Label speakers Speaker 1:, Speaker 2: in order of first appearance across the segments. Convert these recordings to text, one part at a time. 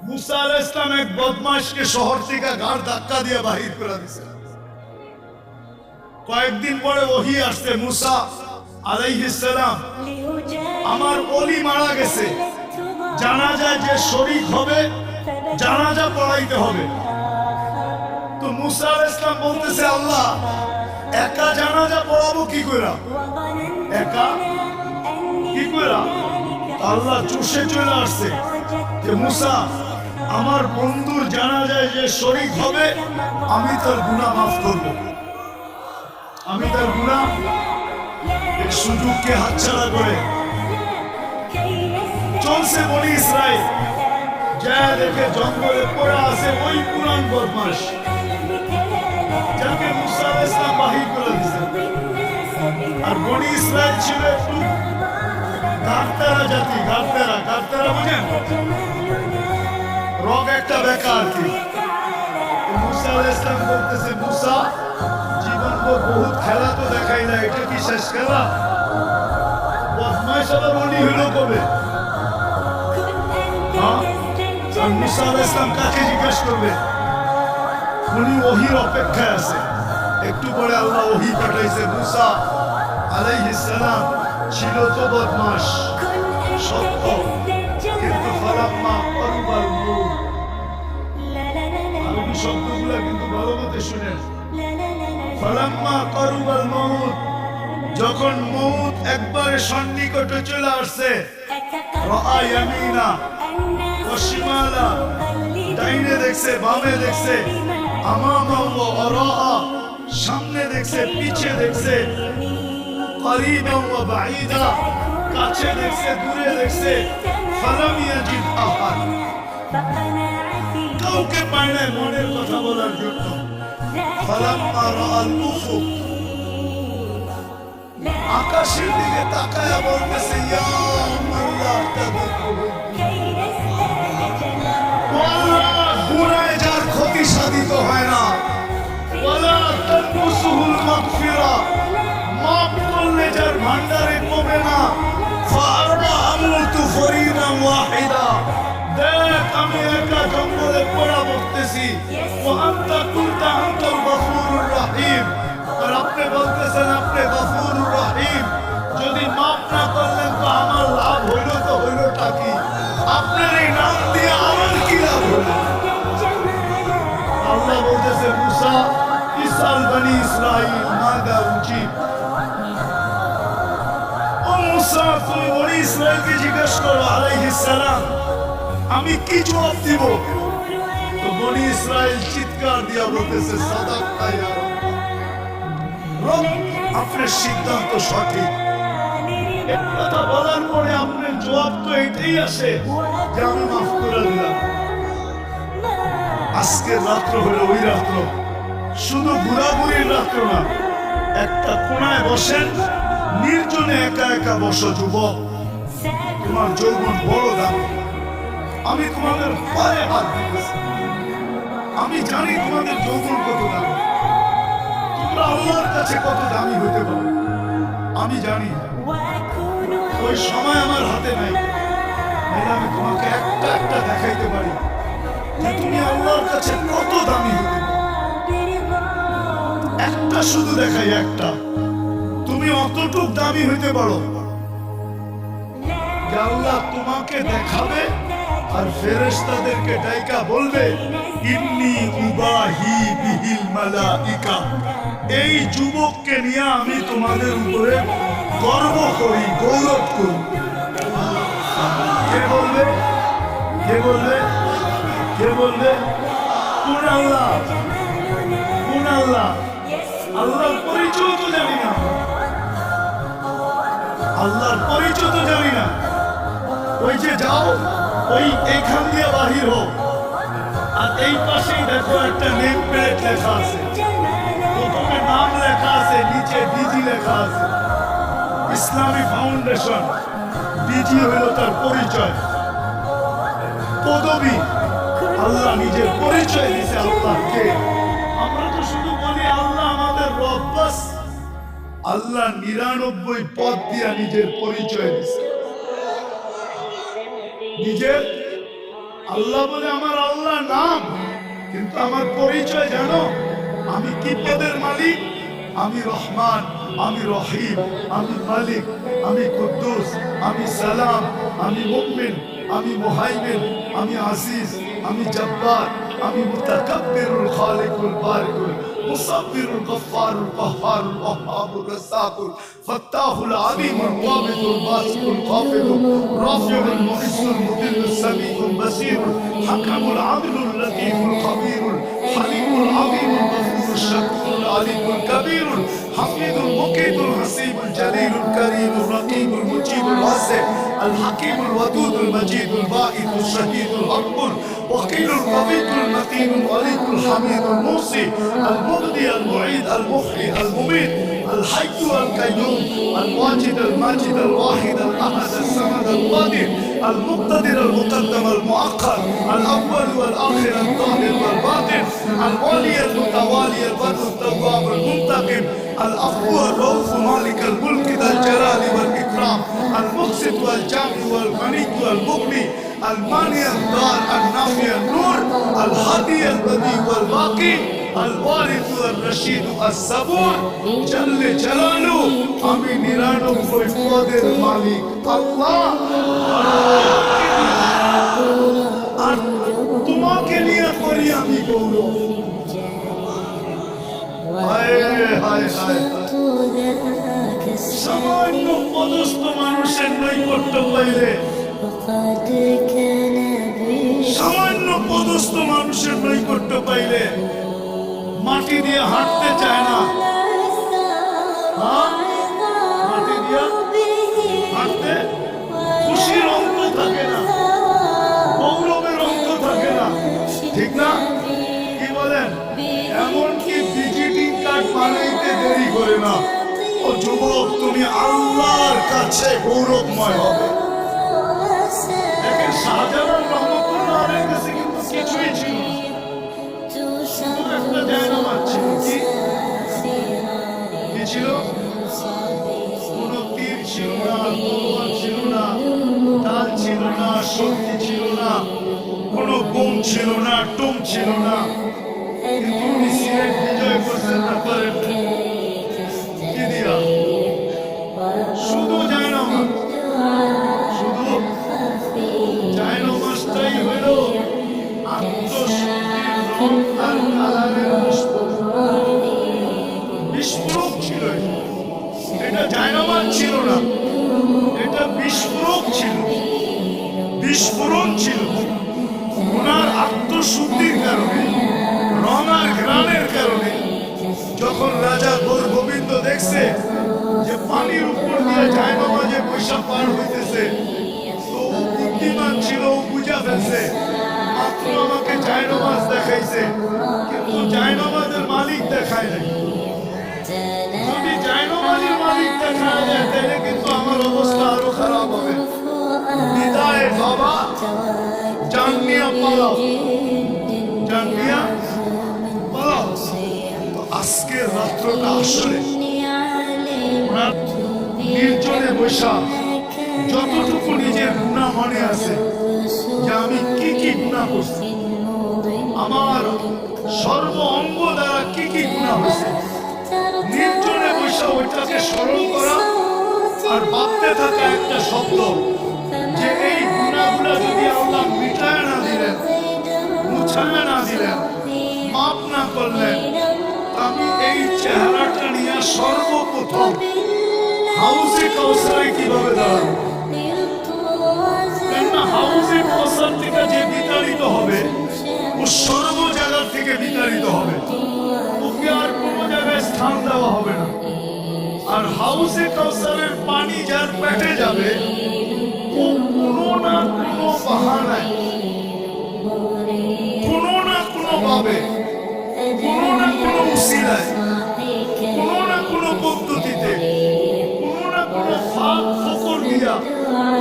Speaker 1: মুসা আলাইহিস সালাম এক বদমাশকে শহর থেকে গাড় ধাক্কা দিয়ে বাহির করে দিয়েছে। কয়েকদিন পরে ওহী আসছে, মুসা আলাইহিস সালাম, আমার ওলি মারা গেছে, জানাজায় যে শরীক হবে জানাজা পড়াইতে হবে। তো মুসা আলাইহিস সালাম বলতেছে, আল্লাহ একা জানাজা পড়াবো কি কইরা, একা কি কইরা? আল্লাহ চুষে চলে আসছে যে মুসা, আমার বন্ধুর জানাজায় যে শরীক হবে আমি তার গুনাহ মাফ করব, আমি তার গুনাহ। এই সুযোগকে হাতছাড়া করে চলছে বনি ইসরাইল, যা দেখে জঙ্গলে পড়ে আছে ওই পুরান বদমাশ যাকে মুসা আলাইহিস সালাম বাহির করে দিয়েছেন। আর বনি ইসরাইল ছিল একটু গারতারা জাতি, গারতারা বুঝেন, রোগ একটা বেকা আর কি। মুসা আলাইহিস সালাম বলতেছে, মুসা জীবন বহুত খেলা তো দেখাই না, এটা কি শেষ খেলা? বদমাশ আবার উনি হলো কবে? আর মুসা আলাইহিস সালাম কাকে জিজ্ঞেস করবে? উনি ওহির অপেক্ষায় আছে। একটু পরে আল্লাহ ওহি পাঠাইছে, মুসা আলাইহিস সালাম ছিল তো বদমাশ সত্য, কিন্তু ফালাম্মা করুবাল মউত, আরবি শব্দগুলো কিন্তু ভালো মতো শুনেন। ফালাম্মা করুবাল মউত, যখন মউত একবারে সন্নিকটে চলে আসছে, রাআ ইয়ামিনা ওয়া শিমালা, ডাইনে দেখছে বামে দেখছে, আমামা ওয়া ওয়ারাআ, সামনে দেখছে পিছে দেখছে, করিবান ওয়া বাঈদা, কাছে দেখছে দূরে দেখছে, ফালাম ইয়াজিদ আহাদ, কাউকে পায় না মনের কথা বলার জন্য। ফালাম্মা রাআল উফুক, আকাশের দিকে তাকায়া বলতেছে, ইয়া আল্লাহ তাবারক ওয়াল্লাহ, গুনাহে যার ক্ষতি সাধিত হয় না, ওয়ালা তানকুসুল মাগফিরা, মাফ করলে যার ভান্ডারে কমে না, ফাআরবা আমুতু ফরিদান ওয়াহিদা, দেখ আমি একা জঙ্গলে পড়া বসতেছি, ওয়া আনতা কুনতা আনতাল গফুরুর রহিম, আর আপনি বলতেছেন আপনি গফুরুর রহিম, যদি মাফ না করলেন তো আমার লাভ হইল, তো হইলটা কি? আপনার এই নাম দিয়ে আমার কি লাভ হইল? আল্লাহ বলতেছে, মুসা ইসআল বনি ইসরাইল মাদা উজিব, ও মুসা তুমি বনি ইসরাইলকে জিজ্ঞেস করো আলাইহিস সালাম আমি কি জবাব দিব? তো বনি ইসরাইল চিৎকার দিয়া বলতেছে, সাদাক্তা ইয়া রব, আপনার সিদ্ধান্ত সঠিক। এই কথা বলার পরে আপনার জবাব তো এটাই আসে যে আমি মাফ করে দিলাম। আজকের রাত্র হলো ওই রাত্র, শুধু ঘোরাঘুরির রাত্র না। একটা কোনায় বসেন, নির্জনে একা একা বসো যুবক, তোমার যৌবন বড় দাম। আমি তোমাদের পায়ে হাত দিতেছি, আমি জানি তোমাদের যৌবন কত দাম, তোমরা আল্লাহর কাছে কত দামি হতে পারো আমি জানি। ওই সময় আমার হাতে নাই, আমি তোমাকে একটা একটা দেখাইতে পারি যে তুমি আল্লাহর কাছে কত দামি হতে পারো। একটা শুধু দেখাই, একটা, তুমি অতটুক দামি হইতে পারো যে আল্লাহ তোমাকে দেখাবে আর ফেরেশতাদেরকে ডাইকা বলবে, ইন্নী উবাহি বিহিল মালাইকা, এই যুবককে নিয়ে আমি তোমাদের উপরে গর্ব করি, গৌরব করি। কে বলবে? কে বলবে? কে বলবে? কোন আল্লাহ? কোন আল্লাহ? আল্লাহর পরিচয় তো জানি না, আল্লাহর পরিচয় তো জানি না। ওই যে যাও, ওই এইখান দিয়ে বাহির হোক, আর এই পাশেই দেখো একটা নেম প্লেট লেখা আছে, প্রথমে নাম লেখা আছে, নিচে ডিজি লেখা আছে, ইসলামী ফাউন্ডেশন। ডিজি হলো তার পরিচয়, পদবী। আল্লাহ নিজের পরিচয় দিয়েছে আল্লাহকে। আমরা তো শুধু বলি আল্লাহ আমাদের রব, বাস। আল্লাহ 99 পদ দিয়া নিজের পরিচয় দিয়েছে, নিজের আল্লাহ বলে আমার আল্লাহ নাম, কিন্তু আমার পরিচয় জানো? আমি কি পদের মালিক? আমি রহমান, আমি রহিম, আমি মালিক, আমি কুদ্দুস, আমি সালাম, আমি মুমিন, আমি মুহাইমিন, আমি আজিজ, আমি জব্বার, আমি মুতাকাব্বিরুল খালিকুল বারিকুল মুসাব্বিরুল গফফারুল কাহ্হারুল ওয়াহ্হাবুর রাজ্জাকুল ফাত্তাহুল আলিমুল কাবিদুল বাসিতুল কাফিরুল রাফিউল মুইসুল মুদিল্লুস সামিউল বাসিরুল হাকামুল আদিলুল লতীফুল খবীরুল হালিমুল আযীমুল গফুরুশ শাকুরুল আলিমুল কবীরুল হাফিজুল মুকিতুল হাসিবুল জালিলুল করিমুর রকিবুল মুজিবুল ওয়াসি আল হাকিমুল ওয়াদুদুল মজিদুল বাঈদুল শাহীদুল আকবর وقيل القوي المتين الوليد الحميد الموصي المبدي المعيد المحيي المميت الحي القيوم الواجد الماجد الواحد الاحد الصمد القادر المقتدر المقدم المؤخر الاول والاخر الظاهر والباطن الولي المتوالي البر التواب المنتقم العفو الرؤوف مالك الملك ذا الجلال والاكرام المقسط والجامع والغني والمغني المانع الدار النافع النور الهادي البديع والباقي الوارث الرشيد الصبور جل جلاله আমি 99 পদের মালিক আল্লাহ। আর তোমাকে নিয়ে করি আমি গৌরব। হায় হায় হায়, সামান্য পদস্থ মানুষের নৈকট্য পাইলে, সামান্য পদস্থ মানুষের নৈকট্য পাইলে মাটি দিয়ে হাঁটতে চায় না। মাটি দিয়ে হাঁটতে খুশির অন্ত থাকে না, গৌরবের অন্ত থাকে না, ঠিক না? কি বলেন? এমনকি ভিজিটিং কার্ড বানাইতে দেরি করে না। ও যুবক, তুমি আল্লাহর কাছে গৌরবময় হবে। শাহজালাল রহমতুল্লাহ আলাইহির কাছে কিন্তু কিছুই ছিল না, শুধু একটা জায়নামাজ ছিল। কি ছিল? কোনো তীর ছিল না, তলোয়ার ছিল না, ঢাল ছিল না, শক্তি ছিল না, কোনো বোম ছিল না, টোম ছিল না। কিন্তু উনি সিলেট বিজয় করছেন না, পারেন কি দিয়া? শুধু জায়নামাজ, শুধু জায়নামাজটাই হইল আত্মশুদ্ধির রং আর কালারের বিস্ফোরক ছিল। এটা জায়নামাজ ছিল না, এটা বিস্ফোরক ছিল, বিস্ফোরণ ছিল। ওনার আত্মশুদ্ধির কারণে, রং আর ঘ্রাণের কারণে যখন রাজা গোবিন্দ দেখছে যে পানির উপর দিয়ে জায়নামাজে পয়সা পার হইতেছে, তো বুদ্ধিমান ছিল, বুঝা ফেলছে, মাত্র আমাকে জায়নামাজ দেখাইছে, কিন্তু জায়নামাজের মালিক দেখায় নাই। যদি জায়নামাজের মালিক দেখায় যায় তাহলে কিন্তু আমার অবস্থা আরো খারাপ হবে। বিদায় বাবা, জানিয়া পালাও, জানিয়া পালাও। আজকের রাত্রটা আসলে ওনার নির্জনে বৈশা যতটুকু নিজের গুনাহ মনে আছে যে আমি কি কি গুনাহ করছি, আমার সর্ব অঙ্গ দ্বারা কি কি গুনাহ হয়েছে, নির্জনে বৈশা ওইটাকে স্মরণ করা আর ভাবতে থাকা একটা শব্দ যে এই গুনাহগুলো যদি আল্লাহ মিটায় না দিলেন, মুছায় না দিলেন, মাফ না করলেন, আমি এই চেহারাটা নিয়ে সর্বপ্রথম হাউজে কাউসারে কিভাবে দাঁড়াবো? কেননা হাউজে কাউসার থেকে যে বিতাড়িত হবে ও সর্ব জায়গা থেকে বিতাড়িত হবে, ওকে আর কোনো জায়গায় স্থান দেওয়া হবে না। আর হাউজে কাউসারের পানি যার পেটে যাবে ও কোনো না কোনো বাহানায়, কোনো না কোনো ভাবে, কোনো না কোনো উসিলায়, কোনো না কোনো পদ্ধতিতে, কোনো না কোনো ফাঁক ফকর দিয়া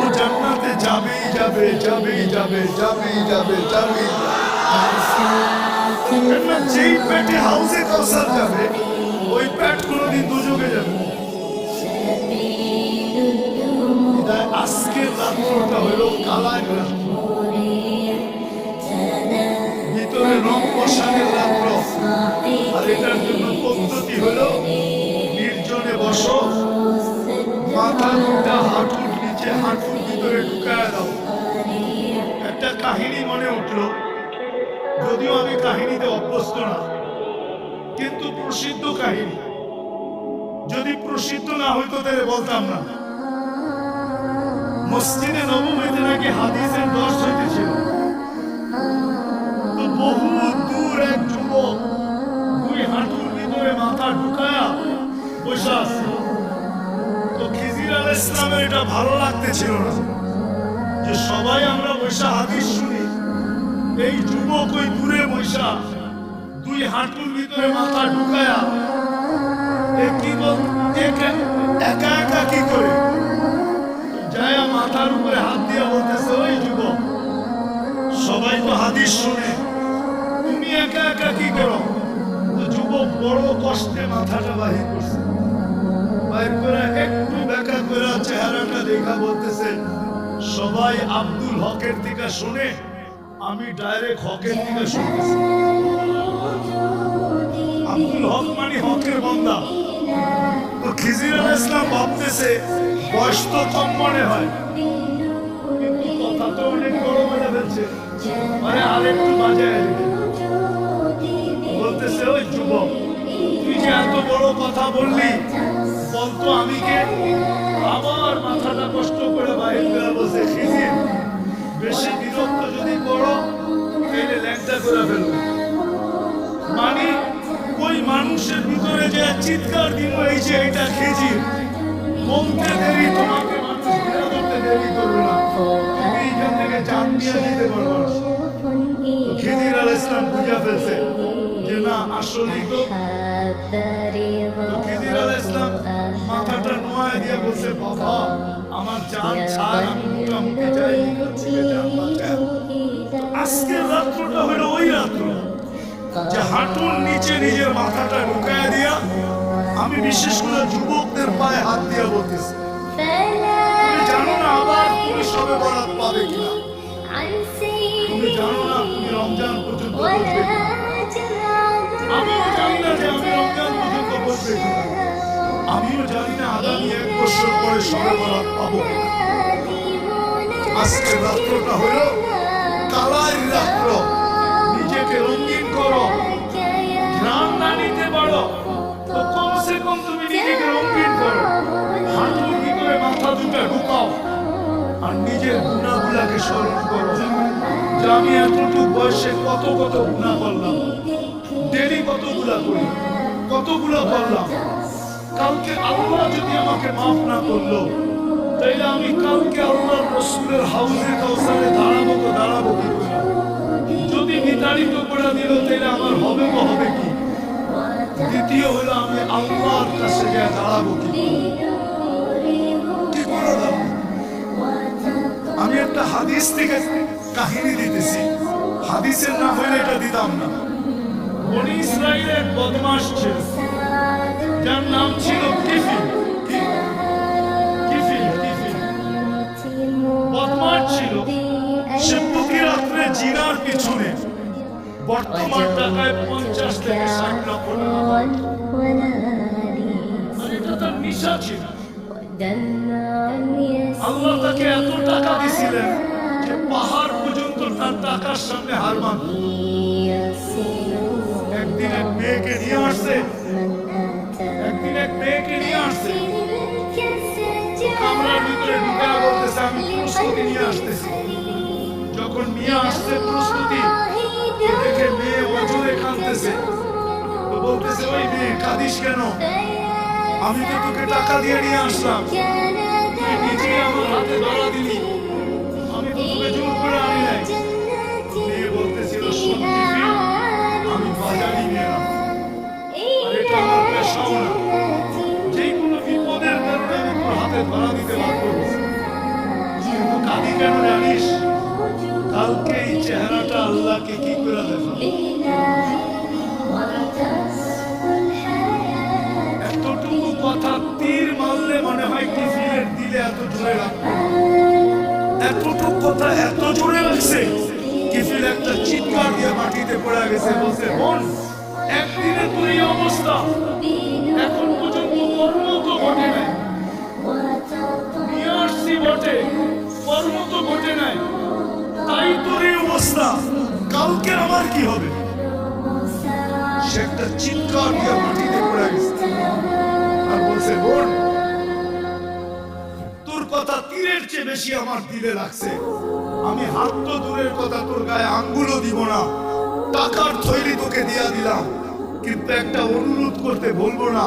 Speaker 1: ও জান্নাতে যাবেই যাবে, যাবেই যাবে, যাবেই যাবে, যাবেই যাবে। যেই পেটে হাউজে কাউসার যাবে ওই পেট কোনোদিন দুযোগে যাবে। আজকের রাত্রটা হইল কালার রাত্র। ভিতরে ঢুকায় দাও। একটা কাহিনী মনে উঠলো, যদিও আমি কাহিনীতে অভ্যস্ত না, কিন্তু প্রসিদ্ধ কাহিনী। যদি প্রসিদ্ধ না হইতো তাহলে বলতাম না। মসজিদে নববীতে নাকি হাদিসের দর্শ হইতেছিল। তো বহু দূর এক যুবক দুই হাঁটুর ভিতরে মাথা ঢুকায়া বসে আছে। তো খিজির আলাইহিস সালামের এটা ভালো লাগতেছিল না যে সবাই আমরা বসে হাদিস শুনি, এই যুবক ওই দূরে বসা দুই হাঁটুর ভিতরে মাথা ঢুকায়া একা একা কি করে যায় মাথার উপরে হাত দিয়ে বলতেছে, ওই যুবক সবাই তো হাদিস শুনে, তুমি একা একা কি করো? তো যুবক বড় কষ্টে মাথাটা বাহির করছে, বাইর করে একটু বেকা করে চেহারাটা দেখা বলতেছে, সবাই আব্দুল হকের থেকে শুনে, আমি ডাইরেক্ট হকের থেকে শুনতেছি। আব্দুল হক মানে হকের বান্দা। তো খিজির আলাইহিস সালাম ভাবতেছে বয়স তো কম মনে হয়, কিন্তু কথা তো অনেক বড় বলে ফেলছে, মানে আরেকটু বাজায় বলতেছে, ওই যুবক তুই যে এত বড় কথা বললি, বলতো আমি কে? আবার মাথাটা কষ্ট করে বাইরে করে বসে, খিজির বেশি বিরক্ত যদি করো তাহলে ল্যাংটা করে ফেলবো। মানে ওই মানুষের ভিতরে যে চিৎকার দিল এই যে এটা খিজির, বলতে দেরি, তোমাকে মানুষ ঘৃণা করতে দেরি করবে না, তুমি এইখান থেকে জান দিয়ে দিতে পারবো না। খিজির আলাইহিস সালাম বুঝা ফেলছে যে না আসলেই তো। খিজির আলাইহিস সালাম মাথাটা নোয়ায় দিয়ে বলছে, বাবা আমার জান ছাড়, আমি মোটামুটি যাই, আজকের রাত্রটা হলো ওই রাত্র যে হাঁটুর নিচে নিজের মাথাটা ঢুকায় দিয়া আমি বিশেষ করে যুবকদের পায়ে হাত দিয়ে বলতেছি, তুমি জানো না আবার তুমি সবে বরাত পাবে কিনা, তুমি জানো না তুমি রমজান পর্যন্ত বসবে কিনা, আমিও জানি না যে আমি রমজান পর্যন্ত বসবে কিনা, আমিও জানি না আগামী 1 বছর পরে সবে বরাত পাবো কিনা। আজকের রাত্রটা হলো কালাই রাত্র, নিজেকে রঙিন করো, ঘ্রাণ না নিতে পারো তো কমসে কম তুমি নিজেকে রঙিন করো, হাঁটুর ভিতরে মাথা দুটা ঢুকাও আর নিজের গুনাহগুলোকে স্মরণ করো যে আমি এতটুকু বয়সে কত কত গুনাহ করলাম, ডেলি কতগুলা করি, কতগুলা করলাম, কালকে আল্লাহ যদি আমাকে মাফ না করলো তাইলে আমি কালকে আল্লাহর রাসূলের হাউজে কাউসারে দাঁড়াবো তো দাঁড়াবো কি করে? যদি বিতাড়িত করে দিল তাহলে আমার হবে কি? দ্বিতীয় হলো আমি আল্লাহর কাছে গিয়ে দাঁড়াবো কি করে দাঁড়াবো? আমি একটা হাদিস থেকে কাহিনী দিতেছি, হাদিসের না হলে এটা দিতাম না। বনি ইসরাইলের এক বদমাশ ছিল, যার নাম ছিল কিফিল। বদমাশ ছিল, সে প্রতি রাত্রে জিনার পিছনে বর্তমান টাকায় 50 থেকে 60 লক্ষ টাকা, এটা তার নেশা ছিল। আল্লাহ তাকে এত টাকা দিয়েছিলেন যে পাহাড় পর্যন্ত তার টাকার সামনে হার মানত। একদিন এক মেয়েকে নিয়ে আসছে, কামরার ভিতরে ঢুকায় বলতেছে, আমি প্রস্তুতি নিয়ে আসতেছি। যখন নিয়ে আসছে প্রস্তুতি দেখে মেয়ে ওজনে কাঁদতেছে, তো বলতেছে, ওই মেয়ে কাঁদিস কেন? আমি তো তোকে টাকা দিয়ে নিয়ে আসলাম, তুই নিজে আমার হাতে ধরা দিলি, আমি তো তোকে জোর করে আনি নাই। মেয়ে বলতেছিল, সত্যি আমি বাজারি মেয়েরা, আর এটা আমার পেশাও না, যে কোনো বিপদের কারণে আমি তোর হাতে ধরা দিতে বাধ্য হয়েছি। কিন্তু কাঁদি কেন জানিস? কালকে এই চেহারাটা আল্লাহকে কি করে দেখাবো? এতটুকু কথা তীর মারলে মনে হয় কিফিলের দিলে এত জোরে লাগবে, এতটুকু কথা এত জোরে লাগছে কিফিল একটা চিৎকার দিয়ে মাটিতে পড়ে গেছে, বলছে, বোন একদিনে তোর এই অবস্থা, এখন পর্যন্ত কর্ম তো ঘটে নাই, নিয়ে আসছি বটে, কর্ম আমার কি হবে? সে একটা চিৎকার দিয়ে মাটিতে পড়ে গেছে আর বলছে, বোন, তোর কথা তীরের চেয়ে বেশি আমার দিলে লাগছে। আমি হাত তো দূরের কথা, তোর গায়ে আঙ্গুলও দিব না, টাকার থৈলি তোকে দিয়া দিলাম, কিন্তু একটা অনুরোধ করতে বলবো না।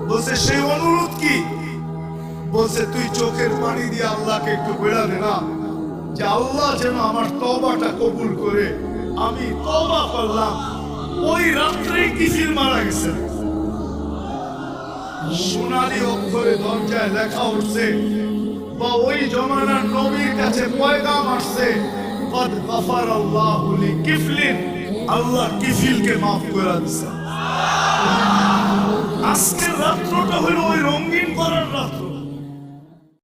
Speaker 1: বলছে, সেই অনুরোধ কি? বলছে, তুই চোখের পানি দিয়ে আল্লাহকে একটু বেড়া দে না, যে আল্লাহ যেন আমার তওবাটা কবুল করে। আমি তওবা করলাম। ওই রাত্রেই কিফিল মারা গেছে। সোনালী অক্ষরে দরজায় লেখা উঠছে, বা ওই জমানার নবীর কাছে পয়গাম আসছে, কদ গফারাল্লাহু লিকিফলিন, আল্লাহ কিফিলকে মাফ করে দিয়েছে। আজকের রাত্রটা হলো ওই রঙিন করার রাত্র।